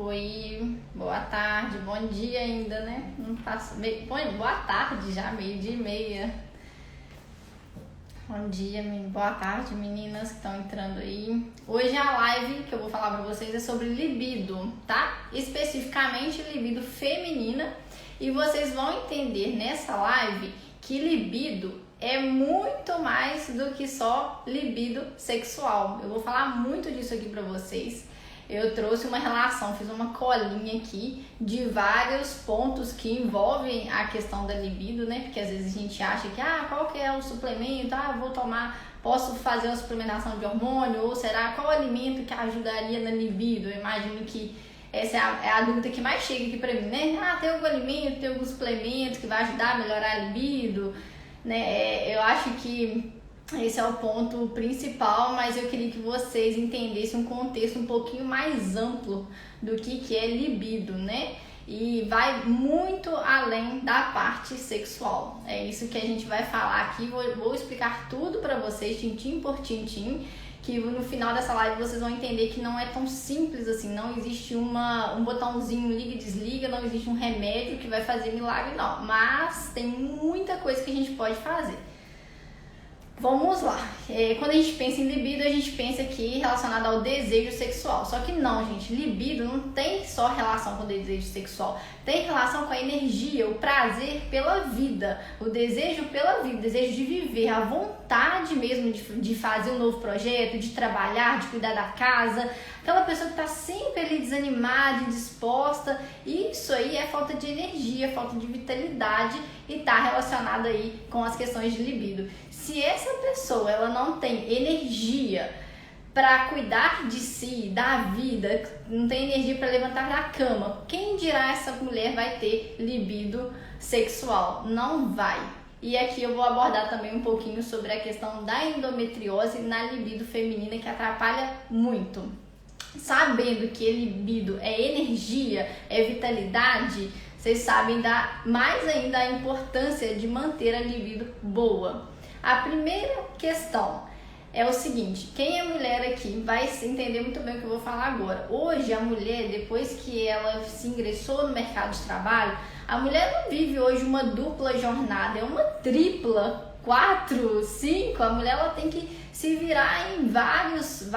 Oi, boa tarde, bom dia ainda, né? Não passa, boa tarde já, 12:30. Bom dia, boa tarde, meninas que estão entrando aí. Hoje a live que eu vou falar pra vocês é sobre libido, tá? Especificamente libido feminina. E vocês vão entender nessa live que libido é muito mais do que só libido sexual. Eu vou falar muito disso aqui pra vocês. Eu trouxe uma relação, fiz uma colinha aqui de vários pontos que envolvem a questão da libido, né? Porque às vezes a gente acha que, qual que é o suplemento? Vou tomar, posso fazer uma suplementação de hormônio? Ou será, qual alimento que ajudaria na libido? Eu imagino que essa é a dúvida que mais chega aqui pra mim, né? Tem algum alimento, tem algum suplemento que vai ajudar a melhorar a libido, né? Eu acho que esse é o ponto principal, mas eu queria que vocês entendessem um contexto um pouquinho mais amplo do que é libido, né? E vai muito além da parte sexual. É isso que a gente vai falar aqui. Vou explicar tudo pra vocês, tintim por tintim, que no final dessa live vocês vão entender que não é tão simples assim. Não existe um botãozinho liga e desliga, não existe um remédio que vai fazer milagre, não. Mas tem muita coisa que a gente pode fazer. Vamos lá. Quando a gente pensa em libido, a gente pensa aqui relacionado ao desejo sexual. Só que não, gente. Libido não tem só relação com o desejo sexual. Tem relação com a energia, o prazer pela vida, o desejo pela vida, o desejo de viver, a vontade mesmo de fazer um novo projeto, de trabalhar, de cuidar da casa. Aquela pessoa que está sempre ali desanimada, indisposta. Isso aí é falta de energia, falta de vitalidade e está relacionado aí com as questões de libido. Se essa pessoa ela não tem energia para cuidar de si, da vida, não tem energia para levantar da cama, quem dirá essa mulher vai ter libido sexual? Não vai. E aqui eu vou abordar também um pouquinho sobre a questão da endometriose na libido feminina, que atrapalha muito. Sabendo que libido é energia, é vitalidade, vocês sabem mais ainda a importância de manter a libido boa. A primeira questão é o seguinte: quem é mulher aqui vai entender muito bem o que eu vou falar agora. Hoje a mulher, depois que ela se ingressou no mercado de trabalho, a mulher não vive hoje uma dupla jornada, é uma tripla, 4, 5. A mulher ela tem que se virar em várias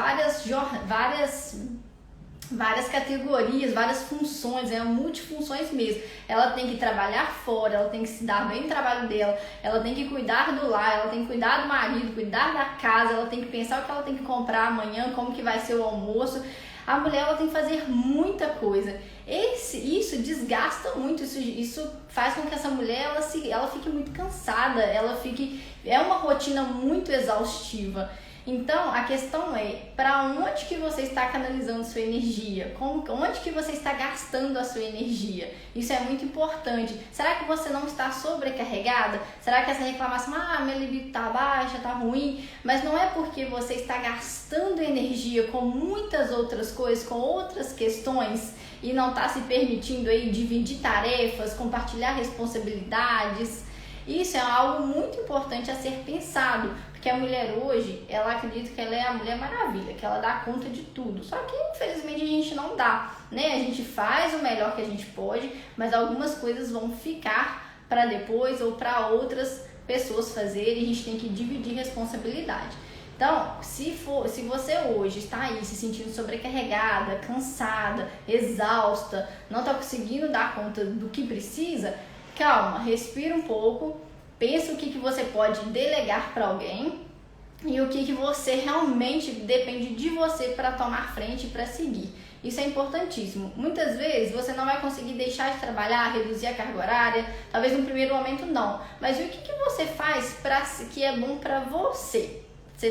categorias, várias funções, multifunções mesmo. Ela tem que trabalhar fora, ela tem que se dar bem no trabalho dela, ela tem que cuidar do lar, ela tem que cuidar do marido, cuidar da casa, ela tem que pensar o que ela tem que comprar amanhã, como que vai ser o almoço. A mulher ela tem que fazer muita coisa. Isso desgasta muito, isso faz com que essa mulher ela fique muito cansada, é uma rotina muito exaustiva. Então, a questão é, para onde que você está canalizando sua energia? Onde que você está gastando a sua energia? Isso é muito importante. Será que você não está sobrecarregada? Será que essa reclamação, minha libido está baixa, está ruim? Mas não é porque você está gastando energia com muitas outras coisas, com outras questões, e não está se permitindo aí dividir tarefas, compartilhar responsabilidades. Isso é algo muito importante a ser pensado, porque a mulher hoje, ela acredita que ela é a Mulher Maravilha, que ela dá conta de tudo. Só que, infelizmente, a gente não dá, né? A gente faz o melhor que a gente pode, mas algumas coisas vão ficar para depois ou para outras pessoas fazerem, e a gente tem que dividir responsabilidade. Então, se você hoje está aí se sentindo sobrecarregada, cansada, exausta, não está conseguindo dar conta do que precisa, calma, respira um pouco, pensa o que você pode delegar para alguém e o que você realmente depende de você para tomar frente e para seguir. Isso é importantíssimo. Muitas vezes você não vai conseguir deixar de trabalhar, reduzir a carga horária, talvez no primeiro momento não. Mas o que você faz que é bom para você? Você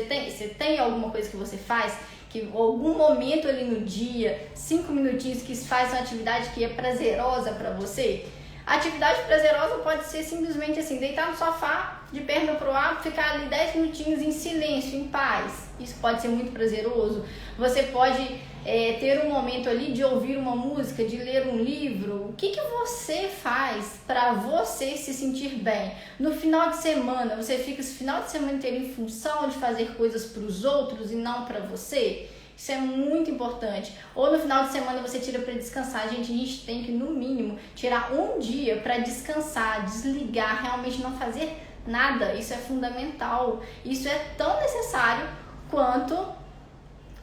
tem alguma coisa que você faz? Que algum momento ali no dia, 5 minutinhos que faz uma atividade que é prazerosa para você? A atividade prazerosa pode ser simplesmente assim, deitar no sofá, de perna pro ar, ficar ali 10 minutinhos em silêncio, em paz. Isso pode ser muito prazeroso. Você pode ter um momento ali de ouvir uma música, de ler um livro. O que você faz para você se sentir bem? No final de semana, você fica esse final de semana inteiro em função de fazer coisas para os outros e não para você? Isso é muito importante. Ou no final de semana você tira para descansar. Gente, a gente tem que, no mínimo, tirar um dia para descansar, desligar, realmente não fazer nada. Isso é fundamental. Isso é tão necessário quanto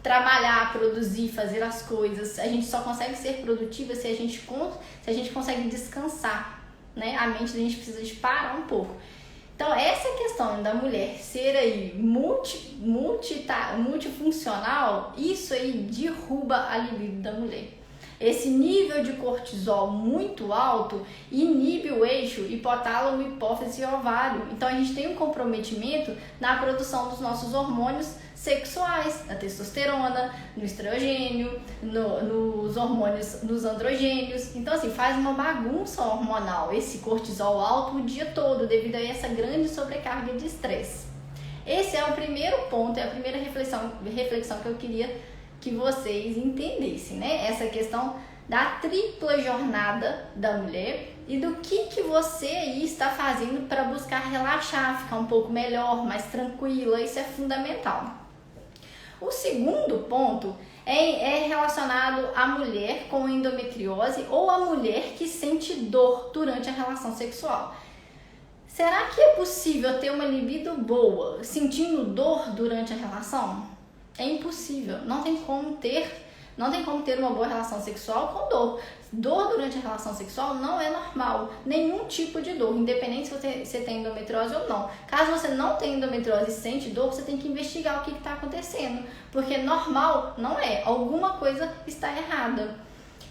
trabalhar, produzir, fazer as coisas. A gente só consegue ser produtiva se a gente consegue descansar, né? A mente da gente precisa de parar um pouco. Então, essa questão da mulher ser aí multifuncional, isso aí derruba a libido da mulher. Esse nível de cortisol muito alto inibe o eixo hipotálamo, hipófise e ovário. Então, a gente tem um comprometimento na produção dos nossos hormônios sexuais, na testosterona, no estrogênio, nos hormônios, nos androgênios. Então, assim, faz uma bagunça hormonal, esse cortisol alto o dia todo, devido a essa grande sobrecarga de estresse. Esse é o primeiro ponto, é a primeira reflexão que eu queria que vocês entendessem, né? Essa questão da tripla jornada da mulher e do que você aí está fazendo para buscar relaxar, ficar um pouco melhor, mais tranquila. Isso é fundamental. O segundo ponto é relacionado à mulher com endometriose ou à mulher que sente dor durante a relação sexual. Será que é possível ter uma libido boa sentindo dor durante a relação? É impossível, não tem como ter uma boa relação sexual com dor. Dor durante a relação sexual não é normal, nenhum tipo de dor, independente se você tem endometriose ou não. Caso você não tenha endometriose e sente dor, você tem que investigar o que está acontecendo, porque normal não é, alguma coisa está errada.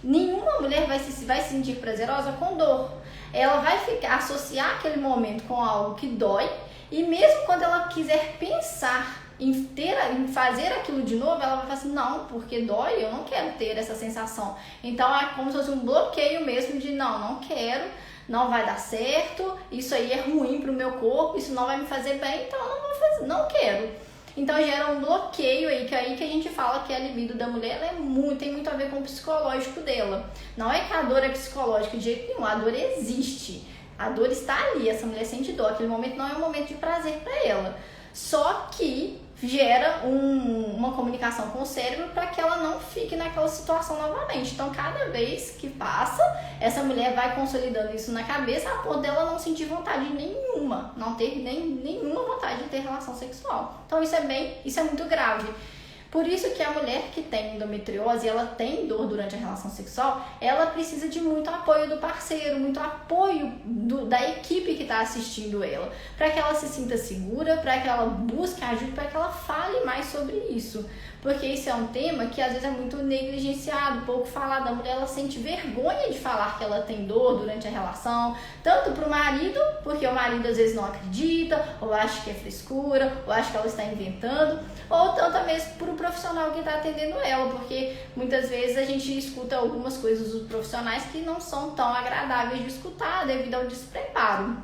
Nenhuma mulher vai se sentir prazerosa com dor. Ela vai associar aquele momento com algo que dói, e mesmo quando ela quiser pensar em fazer aquilo de novo, ela vai falar assim, não, porque dói, eu não quero ter essa sensação. Então é como se fosse um bloqueio mesmo de não quero, não vai dar certo, isso aí é ruim pro meu corpo, isso não vai me fazer bem, então eu não vou fazer, não quero. Então gera um bloqueio aí que a gente fala que a libido da mulher tem muito a ver com o psicológico dela. Não é que a dor é psicológica de jeito nenhum, a dor existe. A dor está ali, essa mulher sente dor, aquele momento não é um momento de prazer para ela. Só que gera uma comunicação com o cérebro para que ela não fique naquela situação novamente. Então, cada vez que passa, essa mulher vai consolidando isso na cabeça a ponto dela não sentir vontade nenhuma, não ter nenhuma vontade de ter relação sexual. Então, isso é muito grave. Por isso que a mulher que tem endometriose, ela tem dor durante a relação sexual, ela precisa de muito apoio do parceiro, muito apoio da equipe que está assistindo ela, para que ela se sinta segura, para que ela busque ajuda, para que ela fale mais sobre isso. Porque isso é um tema que às vezes é muito negligenciado, pouco falado. A mulher ela sente vergonha de falar que ela tem dor durante a relação, tanto para o marido, porque o marido às vezes não acredita, ou acha que é frescura, ou acha que ela está inventando, ou tanto mesmo para o profissional que está atendendo ela, porque muitas vezes a gente escuta algumas coisas dos profissionais que não são tão agradáveis de escutar devido ao despreparo.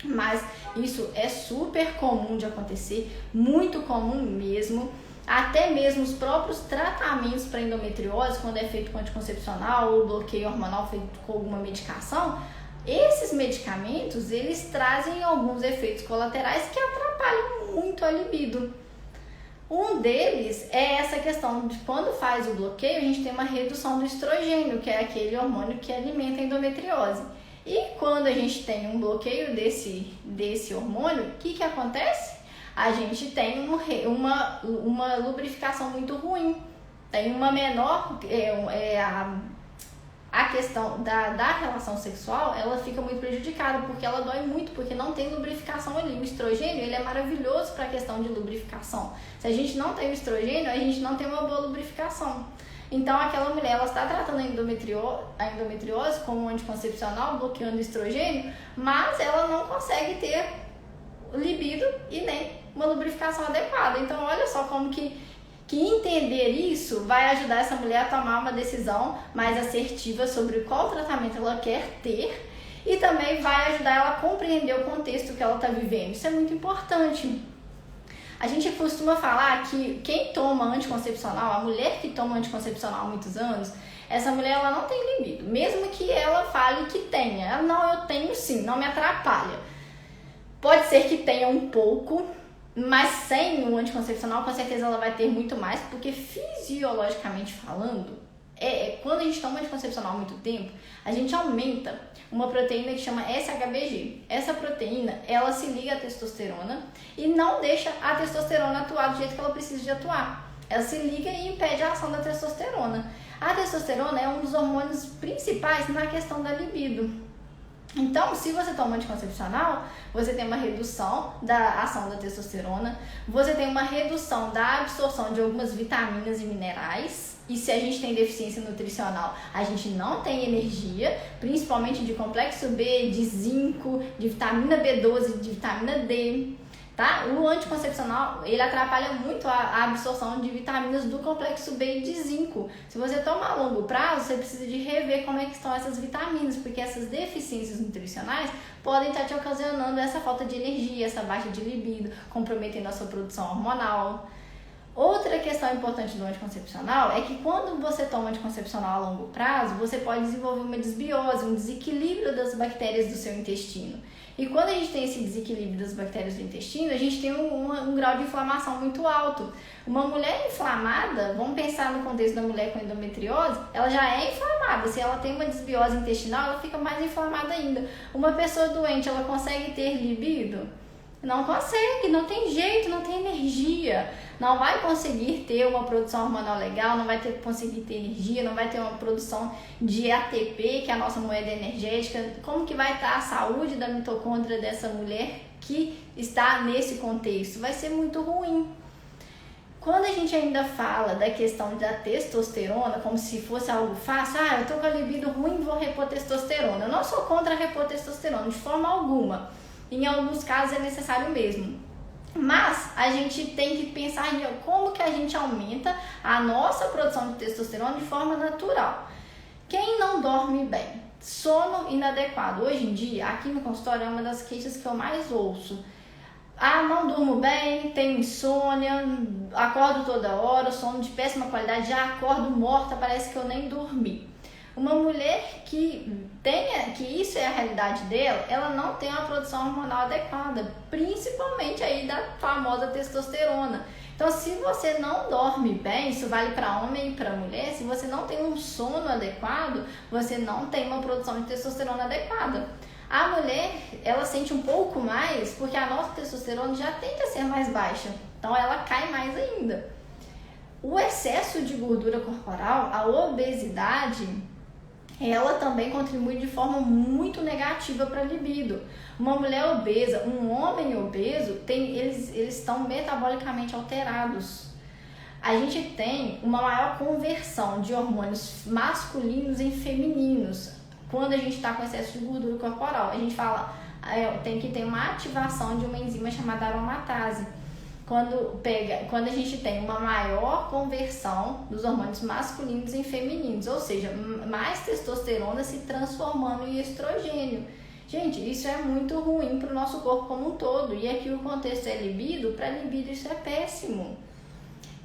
Mas isso é super comum de acontecer, muito comum mesmo. Até mesmo os próprios tratamentos para endometriose, quando é feito com anticoncepcional ou bloqueio hormonal feito com alguma medicação, esses medicamentos, eles trazem alguns efeitos colaterais que atrapalham muito a libido. Um deles é essa questão de quando faz o bloqueio, a gente tem uma redução do estrogênio, que é aquele hormônio que alimenta a endometriose. E quando a gente tem um bloqueio desse hormônio, o que acontece? A gente tem uma lubrificação muito ruim, tem uma menor, a questão da relação sexual, ela fica muito prejudicada, porque ela dói muito, porque não tem lubrificação ali. O estrogênio, ele é maravilhoso para a questão de lubrificação. Se a gente não tem o estrogênio, a gente não tem uma boa lubrificação. Então, aquela mulher, ela está tratando a endometriose como um anticoncepcional, bloqueando o estrogênio, mas ela não consegue ter libido e nem uma lubrificação adequada. Então, olha só como que entender isso vai ajudar essa mulher a tomar uma decisão mais assertiva sobre qual tratamento ela quer ter, e também vai ajudar ela a compreender o contexto que ela está vivendo. Isso é muito importante. A gente costuma falar que quem toma anticoncepcional, a mulher que toma anticoncepcional há muitos anos, essa mulher ela não tem libido, mesmo que ela fale que tenha. Ela, não, eu tenho sim, não me atrapalha. Pode ser que tenha um pouco, Mas sem o anticoncepcional, com certeza ela vai ter muito mais, porque fisiologicamente falando, quando a gente toma anticoncepcional há muito tempo, a gente aumenta uma proteína que chama SHBG. Essa proteína, ela se liga à testosterona e não deixa a testosterona atuar do jeito que ela precisa de atuar. Ela se liga e impede a ação da testosterona. A testosterona é um dos hormônios principais na questão da libido. Então, se você toma anticoncepcional, você tem uma redução da ação da testosterona, você tem uma redução da absorção de algumas vitaminas e minerais, e se a gente tem deficiência nutricional, a gente não tem energia, principalmente de complexo B, de zinco, de vitamina B12, de vitamina D. Tá? O anticoncepcional, ele atrapalha muito a absorção de vitaminas do complexo B e de zinco. Se você toma a longo prazo, você precisa de rever como é que estão essas vitaminas, porque essas deficiências nutricionais podem estar te ocasionando essa falta de energia, essa baixa de libido, comprometendo a sua produção hormonal. Outra questão importante do anticoncepcional é que quando você toma anticoncepcional a longo prazo, você pode desenvolver uma desbiose, um desequilíbrio das bactérias do seu intestino. E quando a gente tem esse desequilíbrio das bactérias do intestino, a gente tem um grau de inflamação muito alto. Uma mulher inflamada, vamos pensar no contexto da mulher com endometriose, ela já é inflamada. Se ela tem uma desbiose intestinal, ela fica mais inflamada ainda. Uma pessoa doente, ela consegue ter libido? Não consegue, não tem jeito, não tem energia. Não vai conseguir ter uma produção hormonal legal, não vai conseguir ter energia, não vai ter uma produção de ATP, que é a nossa moeda energética. Como que vai estar a saúde da mitocôndria dessa mulher que está nesse contexto? Vai ser muito ruim. Quando a gente ainda fala da questão da testosterona, como se fosse algo fácil, eu tô com a libido ruim, vou repor testosterona. Eu não sou contra repor testosterona, de forma alguma. Em alguns casos é necessário mesmo. Mas a gente tem que pensar em como que a gente aumenta a nossa produção de testosterona de forma natural. Quem não dorme bem? Sono inadequado. Hoje em dia, aqui no consultório, é uma das queixas que eu mais ouço. Não durmo bem, tenho insônia, acordo toda hora, sono de péssima qualidade, já acordo morta, parece que eu nem dormi. Uma mulher que isso é a realidade dela, ela não tem uma produção hormonal adequada, principalmente aí da famosa testosterona. Então, se você não dorme bem, isso vale para homem e para mulher, se você não tem um sono adequado, você não tem uma produção de testosterona adequada. A mulher, ela sente um pouco mais porque a nossa testosterona já tende a ser mais baixa, então ela cai mais ainda. O excesso de gordura corporal, a obesidade, ela também contribui de forma muito negativa para a libido. Uma mulher obesa, um homem obeso, eles estão metabolicamente alterados. A gente tem uma maior conversão de hormônios masculinos em femininos quando a gente está com excesso de gordura corporal. A gente fala, tem que ter uma ativação de uma enzima chamada aromatase. Quando a gente tem uma maior conversão dos hormônios masculinos em femininos, ou seja, mais testosterona se transformando em estrogênio. Gente, isso é muito ruim para o nosso corpo como um todo. E aqui o contexto é libido, para libido isso é péssimo.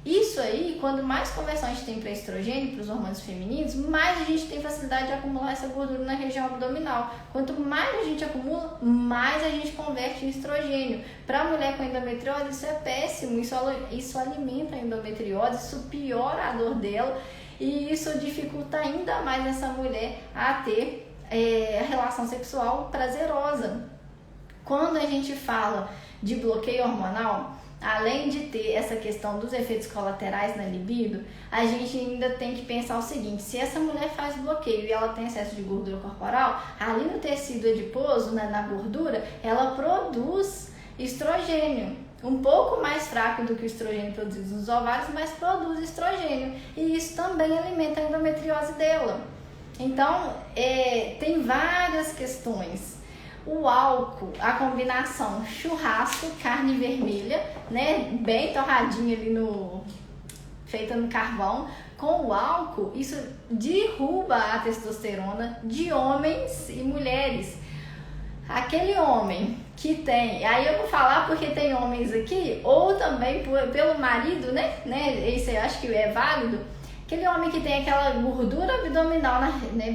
Isso aí, quando mais conversão a gente tem para estrogênio, para os hormônios femininos, mais a gente tem facilidade de acumular essa gordura na região abdominal. Quanto mais a gente acumula, mais a gente converte em estrogênio. Para a mulher com endometriose, isso é péssimo, isso alimenta a endometriose, isso piora a dor dela e isso dificulta ainda mais essa mulher a ter a relação sexual prazerosa. Quando a gente fala de bloqueio hormonal, além de ter essa questão dos efeitos colaterais na libido, a gente ainda tem que pensar o seguinte: se essa mulher faz bloqueio e ela tem excesso de gordura corporal, ali no tecido adiposo, na gordura, ela produz estrogênio, um pouco mais fraco do que o estrogênio produzido nos ovários, mas produz estrogênio, e isso também alimenta a endometriose dela. Então, tem várias questões. O álcool, a combinação churrasco, carne vermelha, né, bem torradinha ali feita no carvão, com o álcool, isso derruba a testosterona de homens e mulheres. Aquele homem que tem, aí eu vou falar porque tem homens aqui, ou também pelo marido, né, isso eu acho que é válido, aquele homem que tem aquela gordura abdominal, né,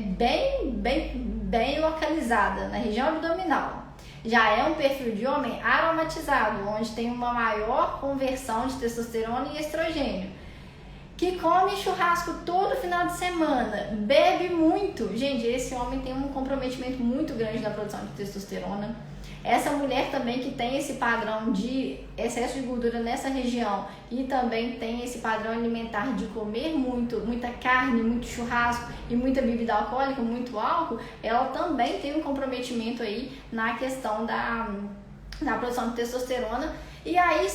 bem localizada na região abdominal. já é um perfil de homem aromatizado, onde tem uma maior conversão de testosterona e estrogênio, que come churrasco todo final de semana, bebe muito. Gente, esse homem tem um comprometimento muito grande na produção de testosterona. Essa mulher também que tem esse padrão de excesso de gordura nessa região e também tem esse padrão alimentar de comer muita carne, muito churrasco e muita bebida alcoólica, muito álcool, ela também tem um comprometimento aí na questão da produção de testosterona. E aí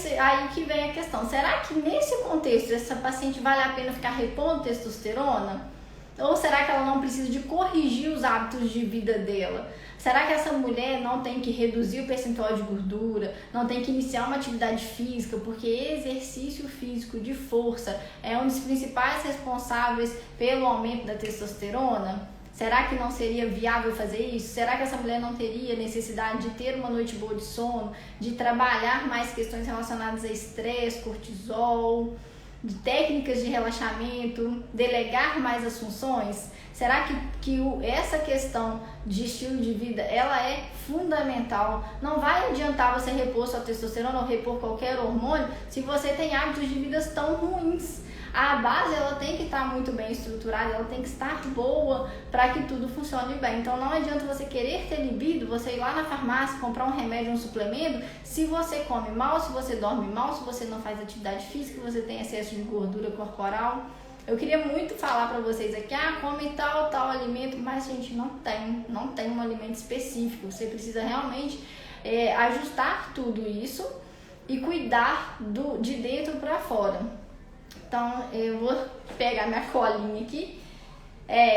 que vem a questão, será que nesse contexto essa paciente vale a pena ficar repondo testosterona? Ou será que ela não precisa de corrigir os hábitos de vida dela? Será que essa mulher não tem que reduzir o percentual de gordura, não tem que iniciar uma atividade física, porque exercício físico de força é um dos principais responsáveis pelo aumento da testosterona? Será que não seria viável fazer isso? Será que essa mulher não teria necessidade de ter uma noite boa de sono, de trabalhar mais questões relacionadas a estresse, cortisol, de técnicas de relaxamento, delegar mais as funções? Será que essa questão de estilo de vida, ela é fundamental? Não vai adiantar você repor sua testosterona ou repor qualquer hormônio se você tem hábitos de vida tão ruins. A base, ela tem que estar muito bem estruturada, ela tem que estar boa para que tudo funcione bem. Então não adianta você querer ter libido, você ir lá na farmácia, comprar um remédio, um suplemento, se você come mal, se você dorme mal, se você não faz atividade física, você tem excesso de gordura corporal. Eu queria muito falar para vocês aqui, come tal alimento, mas gente, não tem um alimento específico. Você precisa realmente ajustar tudo isso e cuidar de dentro para fora. Então, eu vou pegar minha colinha aqui.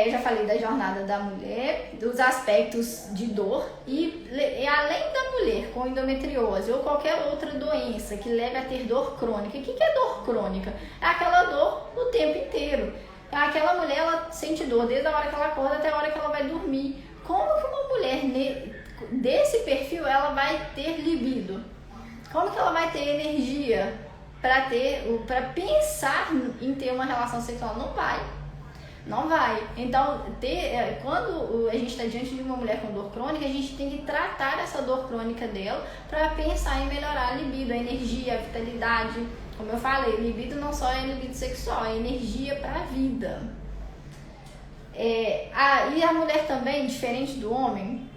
Eu já falei da jornada da mulher, dos aspectos de dor e além da mulher com endometriose ou qualquer outra doença que leve a ter dor crônica. O que é dor crônica? É aquela dor o tempo inteiro. Aquela mulher, ela sente dor desde a hora que ela acorda até a hora que ela vai dormir. Como que uma mulher desse perfil, ela vai ter libido? Como que ela vai ter energia para pensar em ter uma relação sexual? Não vai. Então, quando a gente está diante de uma mulher com dor crônica, a gente tem que tratar essa dor crônica dela para pensar em melhorar a libido, a energia, a vitalidade. Como eu falei, libido não só é libido sexual, é energia para a vida. E a mulher também, diferente do homem,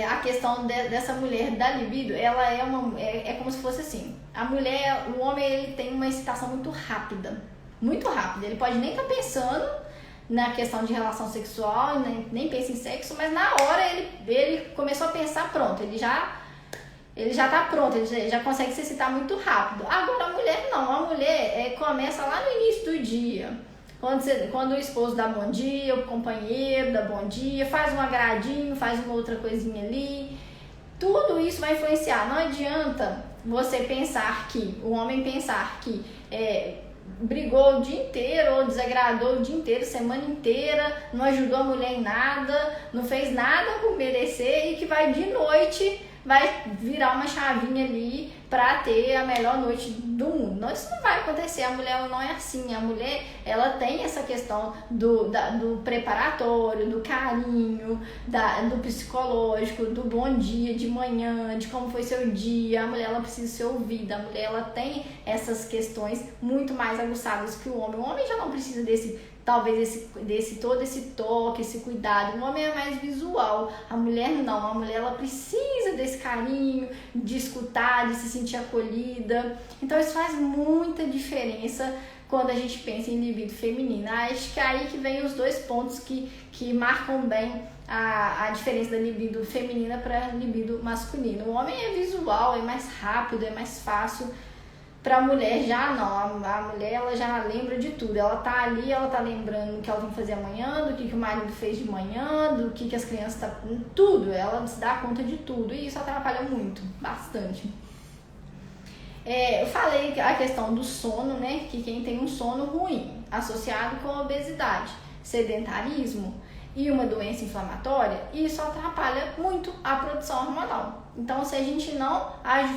a questão dessa mulher da libido, ela é como se fosse assim. O homem, ele tem uma excitação muito rápida. Ele pode nem estar pensando na questão de relação sexual, nem pensa em sexo, mas na hora ele começou a pensar, pronto, ele já tá pronto, ele já consegue se excitar muito rápido. Agora a mulher não, a mulher começa lá no início do dia. Quando o esposo dá bom dia, o companheiro dá bom dia, faz um agradinho, faz uma outra coisinha ali, tudo isso vai influenciar. Não adianta você pensar o homem pensar que brigou o dia inteiro ou desagradou o dia inteiro, semana inteira, não ajudou a mulher em nada, não fez nada por merecer e que vai de noite, vai virar uma chavinha ali para ter a melhor noite do mundo. Não, isso não vai acontecer. A mulher, ela não é assim. A mulher, ela tem essa questão do preparatório, do carinho, do psicológico, do bom dia de manhã, de como foi seu dia. A mulher, ela precisa ser ouvida. A mulher, ela tem essas questões muito mais aguçadas que o homem. O homem já não precisa todo esse toque, esse cuidado. O homem é mais visual, a mulher não. A mulher, ela precisa desse carinho, de escutar, de se sentir acolhida. Então isso faz muita diferença quando a gente pensa em libido feminina. Acho que é aí que vem os dois pontos que marcam bem a diferença da libido feminina para libido masculina. O homem é visual, é mais rápido, é mais fácil. Pra mulher já não, a mulher, ela já lembra de tudo, ela tá ali, ela tá lembrando o que ela tem que fazer amanhã, do que o marido fez de manhã, do que as crianças tudo, ela se dá conta de tudo e isso atrapalha muito, bastante. Eu falei a questão do sono, né, que quem tem um sono ruim, associado com obesidade, sedentarismo e uma doença inflamatória, isso atrapalha muito a produção hormonal. Então, se a gente não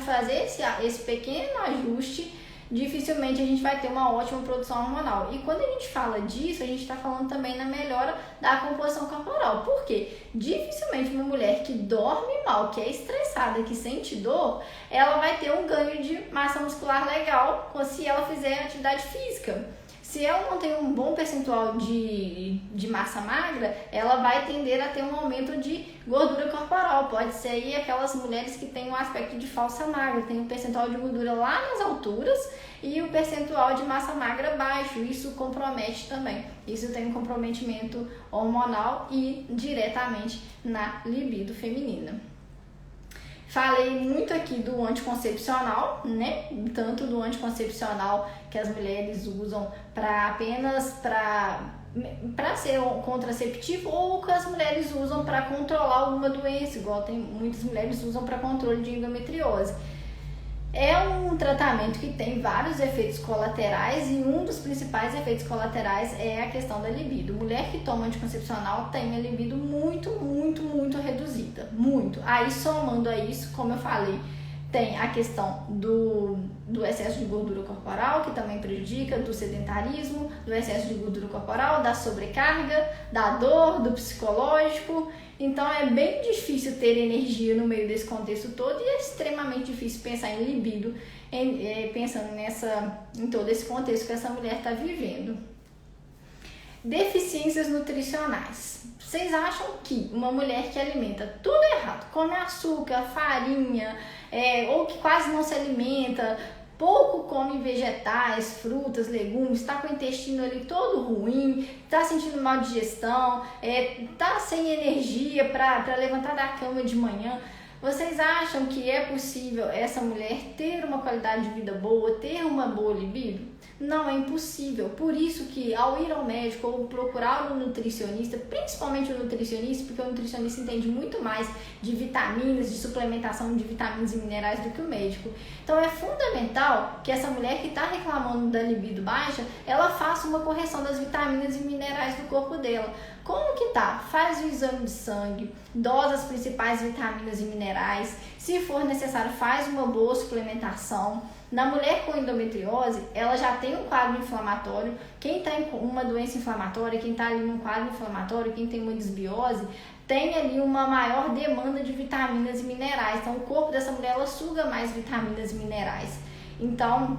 fazer esse pequeno ajuste, dificilmente a gente vai ter uma ótima produção hormonal. E quando a gente fala disso, a gente está falando também na melhora da composição corporal. Por quê? Dificilmente uma mulher que dorme mal, que é estressada, que sente dor, ela vai ter um ganho de massa muscular legal se ela fizer atividade física. Se ela não tem um bom percentual de massa magra, ela vai tender a ter um aumento de gordura corporal. Pode ser aí aquelas mulheres que têm um aspecto de falsa magra, tem um percentual de gordura lá nas alturas e o percentual de massa magra baixo. Isso compromete também. Isso tem um comprometimento hormonal e diretamente na libido feminina. Falei muito aqui do anticoncepcional, né? Tanto do anticoncepcional que as mulheres usam apenas para ser um contraceptivo, ou que as mulheres usam para controlar alguma doença, igual tem muitas mulheres usam para controle de endometriose. É um tratamento que tem vários efeitos colaterais e um dos principais efeitos colaterais é a questão da libido. Mulher que toma anticoncepcional tem a libido muito reduzida, muito. Aí somando a isso, como eu falei, tem a questão do excesso de gordura corporal, que também prejudica, do sedentarismo, do excesso de gordura corporal, da sobrecarga, da dor, do psicológico. Então é bem difícil ter energia no meio desse contexto todo e é extremamente difícil pensar em libido, pensando em todo esse contexto que essa mulher está vivendo. Deficiências nutricionais. Vocês acham que uma mulher que alimenta tudo errado, come açúcar, farinha, ou que quase não se alimenta, pouco come vegetais, frutas, legumes, está com o intestino ali todo ruim, está sentindo mal digestão, está sem energia para levantar da cama de manhã, vocês acham que é possível essa mulher ter uma qualidade de vida boa, ter uma boa libido? Não é impossível. Por isso que ao ir ao médico ou procurar um nutricionista, principalmente o nutricionista, porque o nutricionista entende muito mais de vitaminas, de suplementação de vitaminas e minerais do que o médico. Então é fundamental que essa mulher que está reclamando da libido baixa, ela faça uma correção das vitaminas e minerais do corpo dela. Como que tá? Faz o exame de sangue, dosa as principais vitaminas e minerais. Se for necessário, faz uma boa suplementação. Na mulher com endometriose, ela já tem um quadro inflamatório. Quem tem uma doença inflamatória, quem está ali num quadro inflamatório, quem tem uma desbiose, tem ali uma maior demanda de vitaminas e minerais. Então, o corpo dessa mulher, ela suga mais vitaminas e minerais. Então,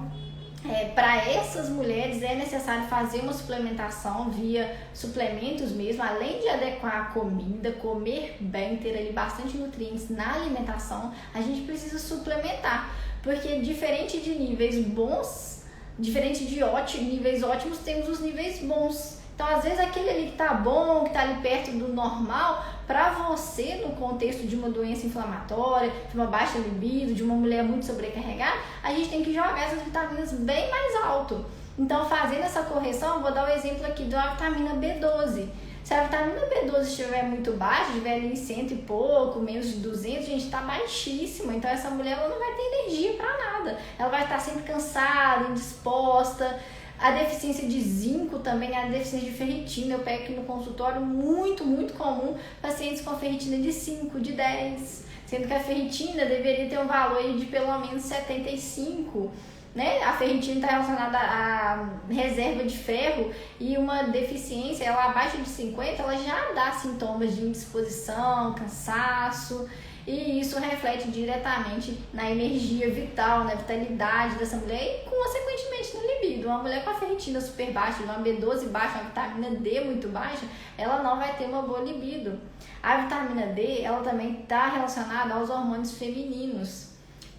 para essas mulheres é necessário fazer uma suplementação via suplementos mesmo, além de adequar a comida, comer bem, ter ali bastante nutrientes na alimentação, a gente precisa suplementar, porque diferente de níveis bons, diferente de níveis ótimos, temos os níveis bons. Então, às vezes, aquele ali que tá bom, que tá ali perto do normal, para você, no contexto de uma doença inflamatória, de uma baixa libido, de uma mulher muito sobrecarregada, a gente tem que jogar essas vitaminas bem mais alto. Então, fazendo essa correção, eu vou dar o exemplo aqui da vitamina B12. Se a vitamina B12 estiver muito baixa, estiver ali em 100 e pouco, menos de 200, gente, está baixíssima. Então, essa mulher ela não vai ter energia para nada. Ela vai estar sempre cansada, indisposta. A deficiência de zinco também, a deficiência de ferritina, eu pego aqui no consultório, muito comum, pacientes com ferritina de 5, de 10, sendo que a ferritina deveria ter um valor aí de pelo menos 75, né? A ferritina está relacionada à reserva de ferro e uma deficiência, ela abaixo de 50, ela já dá sintomas de indisposição, cansaço, e isso reflete diretamente na energia vital, na vitalidade dessa mulher e, consequentemente, no libido. Uma mulher com a ferritina super baixa, uma B12 baixa, uma vitamina D muito baixa, ela não vai ter uma boa libido. A vitamina D, ela também está relacionada aos hormônios femininos,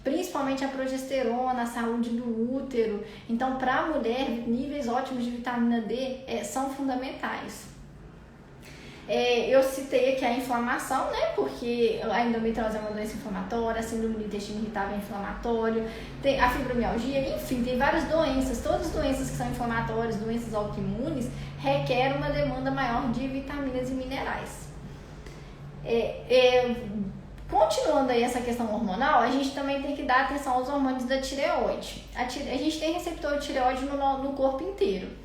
principalmente a progesterona, a saúde do útero. Então, para a mulher, níveis ótimos de vitamina D são fundamentais. Eu citei aqui a inflamação, né? Porque a endometriose é uma doença inflamatória, a síndrome do intestino irritável é inflamatório, tem a fibromialgia, enfim, tem várias doenças. Todas as doenças que são inflamatórias, doenças autoimunes, requerem uma demanda maior de vitaminas e minerais. Continuando aí essa questão hormonal, a gente também tem que dar atenção aos hormônios da tireoide. A gente tem receptor de tireoide no corpo inteiro.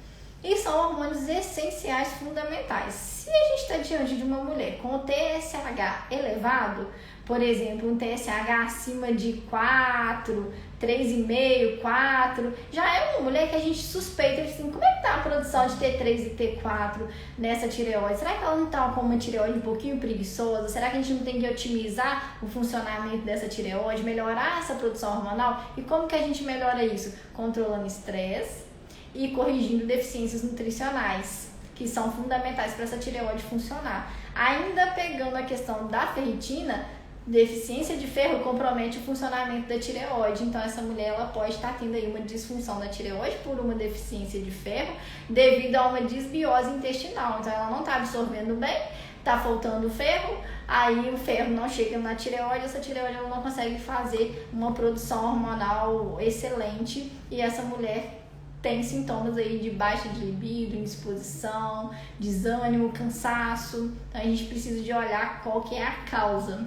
e são hormônios essenciais fundamentais. Se a gente está diante de uma mulher com o TSH elevado, por exemplo, um TSH acima de 4, 3,5, 4, já é uma mulher que a gente suspeita, assim, como é que está a produção de T3 e T4 nessa tireoide? Será que ela não está com uma tireoide um pouquinho preguiçosa? Será que a gente não tem que otimizar o funcionamento dessa tireoide, melhorar essa produção hormonal? E como que a gente melhora isso? Controlando estresse e corrigindo deficiências nutricionais, que são fundamentais para essa tireoide funcionar. Ainda pegando a questão da ferritina, deficiência de ferro compromete o funcionamento da tireoide, então essa mulher ela pode estar tendo aí uma disfunção da tireoide por uma deficiência de ferro devido a uma desbiose intestinal, então ela não está absorvendo bem, está faltando ferro, aí o ferro não chega na tireoide, essa tireoide ela não consegue fazer uma produção hormonal excelente e essa mulher tem sintomas aí de baixa de libido, indisposição, desânimo, cansaço, então a gente precisa de olhar qual que é a causa.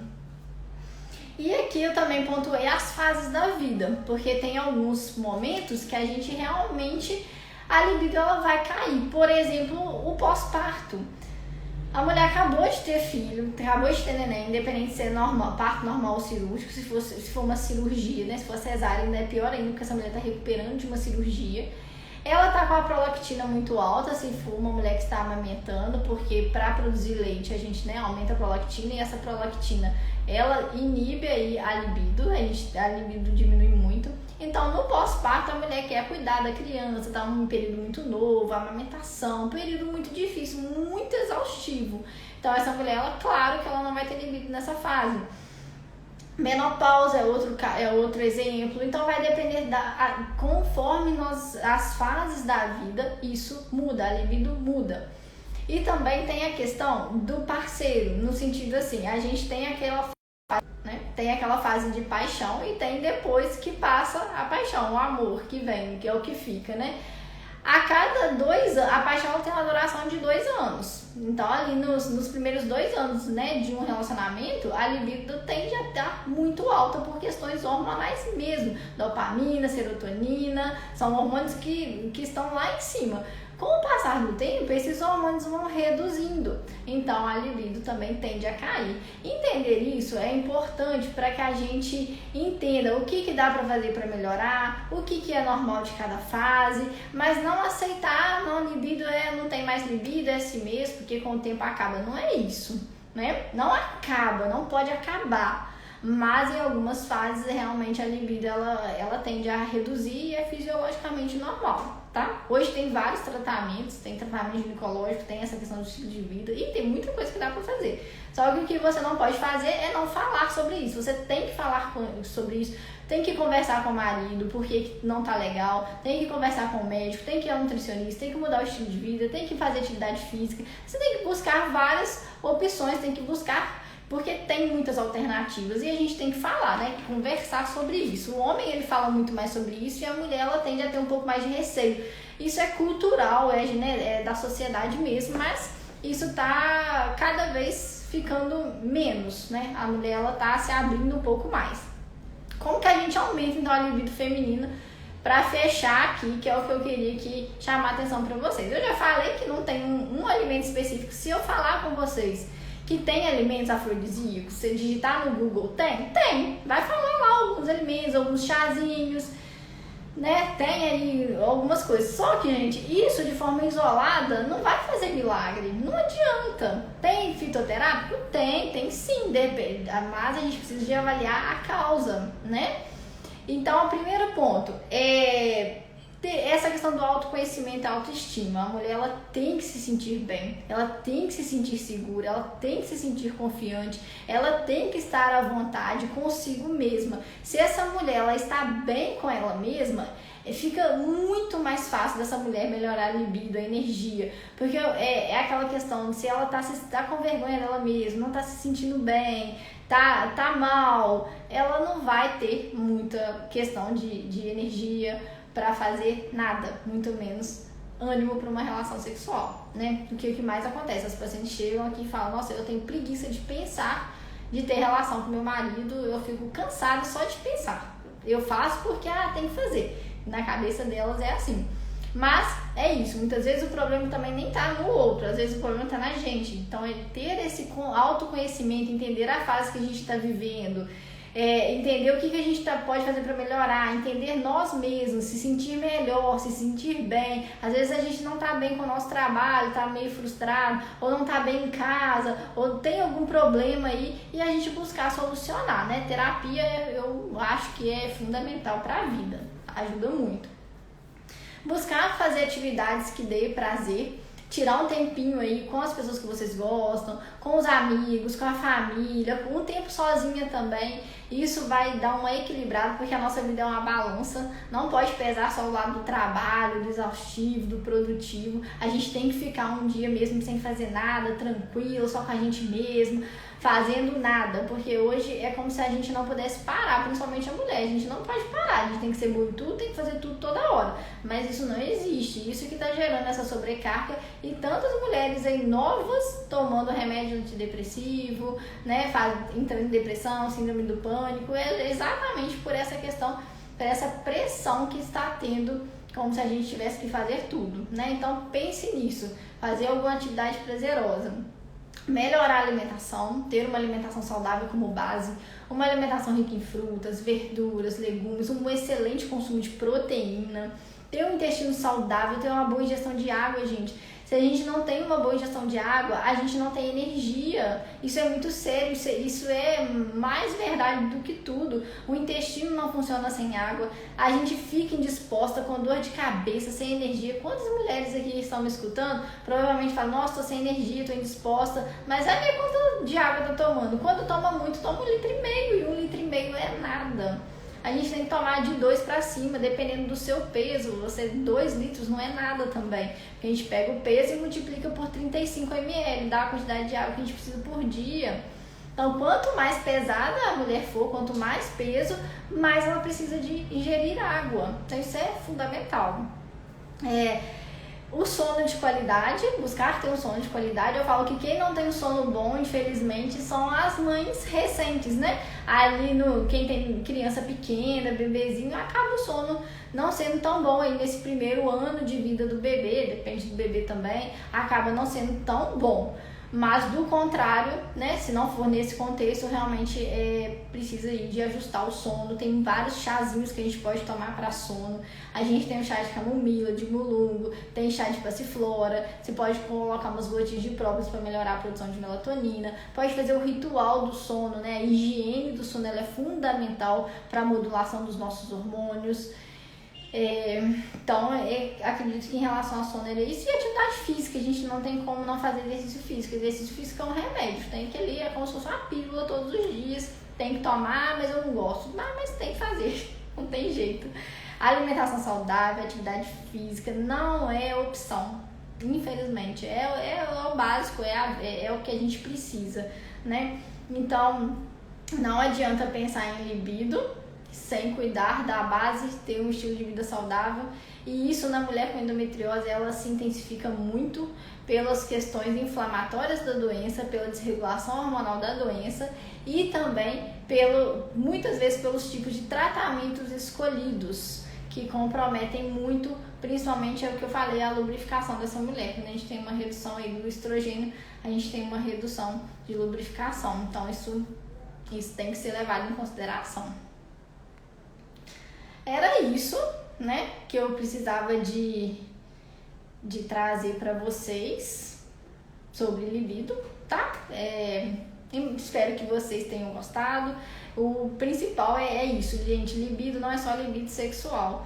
E aqui eu também pontuei as fases da vida, porque tem alguns momentos que a gente realmente, a libido ela vai cair. Por exemplo, o pós-parto. A mulher acabou de ter filho, acabou de ter neném, independente de ser normal, parto normal ou cirúrgico, se for uma cirurgia, né? Se for cesárea ainda é pior ainda, porque essa mulher está recuperando de uma cirurgia. Ela tá com a prolactina muito alta, se for uma mulher que está amamentando, porque para produzir leite a gente, né, aumenta a prolactina e essa prolactina ela inibe aí a libido diminui muito. Então no pós-parto a mulher quer cuidar da criança, tá num período muito novo, amamentação, um período muito difícil, muito exaustivo. Então essa mulher, ela, claro que ela não vai ter libido nessa fase. Menopausa é outro exemplo, então vai depender conforme as fases da vida, isso muda, a libido muda. E também tem a questão do parceiro, no sentido assim, a gente tem aquela fase de paixão e tem depois que passa a paixão, o amor que vem, que é o que fica, né? A cada 2 anos, a paixão tem uma duração de 2 anos. Então, ali nos primeiros 2 anos, né, de um relacionamento, a libido tende a estar muito alta por questões hormonais mesmo. Dopamina, serotonina, são hormônios que estão lá em cima. Com o passar do tempo, esses hormônios vão reduzindo, então a libido também tende a cair. Entender isso é importante para que a gente entenda o que dá para fazer para melhorar, o que é normal de cada fase, mas não aceitar, não, libido não tem mais libido, é assim mesmo, porque com o tempo acaba. Não é isso, né? Não acaba, não pode acabar. Mas em algumas fases realmente a libido ela tende a reduzir e é fisiologicamente normal, tá? Hoje tem vários tratamentos, tem tratamento ginecológico, tem essa questão do estilo de vida e tem muita coisa que dá pra fazer. Só que o que você não pode fazer é não falar sobre isso. Você tem que falar sobre isso, tem que conversar com o marido porque não tá legal, tem que conversar com o médico, tem que ir ao nutricionista, tem que mudar o estilo de vida, tem que fazer atividade física. Você tem que buscar várias opções, tem que buscar, porque tem muitas alternativas e a gente tem que falar, né? Conversar sobre isso. O homem, ele fala muito mais sobre isso e a mulher, ela tende a ter um pouco mais de receio. Isso é cultural, é da sociedade mesmo, mas isso tá cada vez ficando menos, né? A mulher, ela tá se abrindo um pouco mais. Como que a gente aumenta, então, a libido feminina? Pra fechar aqui, que é o que eu queria aqui chamar a atenção pra vocês. Eu já falei que não tem um alimento específico. Se eu falar com vocês que tem alimentos afrodisíacos, você digitar no Google, tem, vai falar lá alguns alimentos, alguns chazinhos, né, tem aí algumas coisas, só que, gente, isso de forma isolada não vai fazer milagre, não adianta. Tem fitoterápico? Tem sim, mas a gente precisa de avaliar a causa, né? Então, o primeiro ponto é essa questão do autoconhecimento e autoestima. A mulher, ela tem que se sentir bem, ela tem que se sentir segura, ela tem que se sentir confiante, ela tem que estar à vontade consigo mesma. Se essa mulher, ela está bem com ela mesma, fica muito mais fácil dessa mulher melhorar a libido, a energia, porque é aquela questão de se ela tá com vergonha dela mesma, não tá se sentindo bem, tá mal, ela não vai ter muita questão de energia para fazer nada, muito menos ânimo para uma relação sexual, né? Porque o que mais acontece, as pacientes chegam aqui e falam, nossa, eu tenho preguiça de pensar, de ter relação com meu marido, eu fico cansada só de pensar. Eu faço porque tem que fazer. Na cabeça delas é assim. Mas é isso, muitas vezes o problema também nem tá no outro, às vezes o problema tá na gente. Então é ter esse autoconhecimento, entender a fase que a gente está vivendo, entender o que a gente pode fazer para melhorar, entender nós mesmos, se sentir melhor, se sentir bem. Às vezes a gente não tá bem com o nosso trabalho, tá meio frustrado, ou não tá bem em casa, ou tem algum problema aí, e a gente buscar solucionar, né? Terapia eu acho que é fundamental para a vida, ajuda muito. Buscar fazer atividades que dê prazer, tirar um tempinho aí com as pessoas que vocês gostam, com os amigos, com a família, um tempo sozinha também. Isso vai dar uma equilibrada, porque a nossa vida é uma balança, não pode pesar só o lado do trabalho, do exaustivo, do produtivo. A gente tem que ficar um dia mesmo sem fazer nada, tranquilo, só com a gente mesmo, fazendo nada, porque hoje é como se a gente não pudesse parar, principalmente a mulher. A gente não pode parar, a gente tem que ser boa em tudo, tem que fazer tudo toda hora, mas isso não existe. Isso que está gerando essa sobrecarga e tantas mulheres aí novas tomando remédio antidepressivo, né, entrando em depressão, síndrome do pânico, é exatamente por essa questão, por essa pressão que está tendo, como se a gente tivesse que fazer tudo, né? Então pense nisso, fazer alguma atividade prazerosa. Melhorar a alimentação, ter uma alimentação saudável como base, uma alimentação rica em frutas, verduras, legumes, um excelente consumo de proteína, ter um intestino saudável, ter uma boa ingestão de água, gente. Se a gente não tem uma boa ingestão de água, a gente não tem energia. Isso é muito sério, isso é mais verdade do que tudo. O intestino não funciona sem água, a gente fica indisposta, com dor de cabeça, sem energia. Quantas mulheres aqui estão me escutando provavelmente falam, nossa, tô sem energia, tô indisposta, mas a minha quanto de água tá tomando? Quando toma muito, toma 1,5 litro, e 1,5 litro é nada. A gente tem que tomar de 2 para cima, dependendo do seu peso. 2 litros não é nada também. Porque a gente pega o peso e multiplica por 35 ml, dá a quantidade de água que a gente precisa por dia. Então, quanto mais pesada a mulher for, quanto mais peso, mais ela precisa de ingerir água. Então, isso é fundamental. O sono de qualidade, buscar ter um sono de qualidade. Eu falo que quem não tem um sono bom, infelizmente, são as mães recentes, né? Quem tem criança pequena, bebezinho, acaba o sono não sendo tão bom aí nesse primeiro ano de vida do bebê, depende do bebê também, acaba não sendo tão bom. Mas do contrário, né, se não for nesse contexto, realmente precisa de ajustar o sono. Tem vários chazinhos que a gente pode tomar para sono. A gente tem o chá de camomila, de mulungo, tem chá de passiflora. Você pode colocar umas gotinhas de própolis para melhorar a produção de melatonina. Pode fazer o ritual do sono, né? A higiene do sono ela é fundamental para a modulação dos nossos hormônios. Então, acredito que em relação ao sono é isso. E atividade física, a gente não tem como não fazer exercício físico. Exercício físico é um remédio, tem que ali, é como se fosse uma pílula todos os dias. Tem que tomar, mas eu não gosto. Mas tem que fazer, não tem jeito. Alimentação saudável, atividade física não é opção, infelizmente. É o básico, é o que a gente precisa, né? Então, não adianta pensar em libido sem cuidar da base, ter um estilo de vida saudável. E isso na mulher com endometriose, ela se intensifica muito pelas questões inflamatórias da doença, pela desregulação hormonal da doença e também muitas vezes pelos tipos de tratamentos escolhidos, que comprometem muito, principalmente é o que eu falei, a lubrificação dessa mulher. Quando a gente tem uma redução aí do estrogênio, a gente tem uma redução de lubrificação. Então isso tem que ser levado em consideração. Era isso, né, que eu precisava de trazer para vocês sobre libido, tá? Espero que vocês tenham gostado. O principal é isso, gente. Libido não é só libido sexual.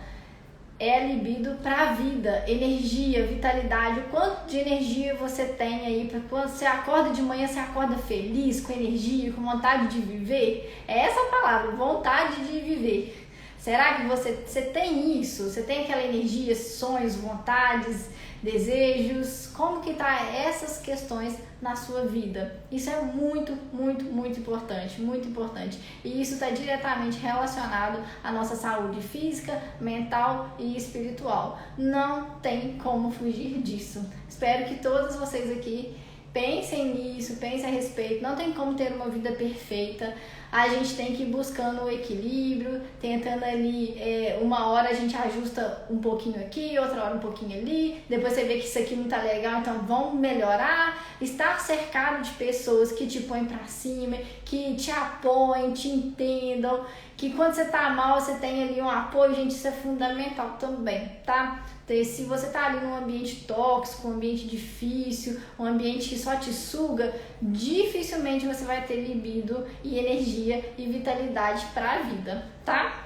É libido para a vida, energia, vitalidade. O quanto de energia você tem aí para quando você acorda de manhã, você acorda feliz, com energia, com vontade de viver. É essa a palavra, vontade de viver. Será que você tem isso? Você tem aquela energia, sonhos, vontades, desejos? Como que tá essas questões na sua vida? Isso é muito, muito, muito importante, muito importante. E isso está diretamente relacionado à nossa saúde física, mental e espiritual. Não tem como fugir disso. Espero que todos vocês aqui pensem nisso, pensem a respeito. Não tem como ter uma vida perfeita. a gente tem que ir buscando o equilíbrio, tentando ali, uma hora a gente ajusta um pouquinho aqui, outra hora um pouquinho ali, depois você vê que isso aqui não tá legal, então vamos melhorar. Estar cercado de pessoas que te põem pra cima, que te apoiem, te entendam, que quando você tá mal, você tem ali um apoio, gente, isso é fundamental também, tá? Então, se você tá ali num ambiente tóxico, um ambiente difícil, um ambiente que só te suga, dificilmente você vai ter libido e energia e vitalidade pra vida, tá?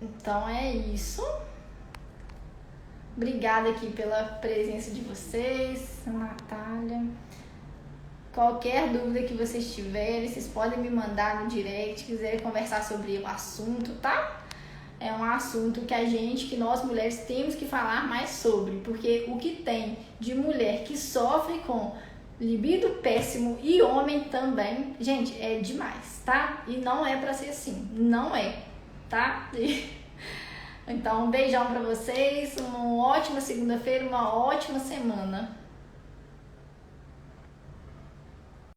Então é isso. Obrigada aqui pela presença de vocês, Natália. Qualquer dúvida que vocês tiverem, vocês podem me mandar no direct, quiserem conversar sobre o assunto, tá? É um assunto que nós mulheres temos que falar mais sobre, porque o que tem de mulher que sofre com libido péssimo e homem também, gente, é demais, tá? E não é pra ser assim, não é, tá? Então, um beijão pra vocês, uma ótima segunda-feira, uma ótima semana.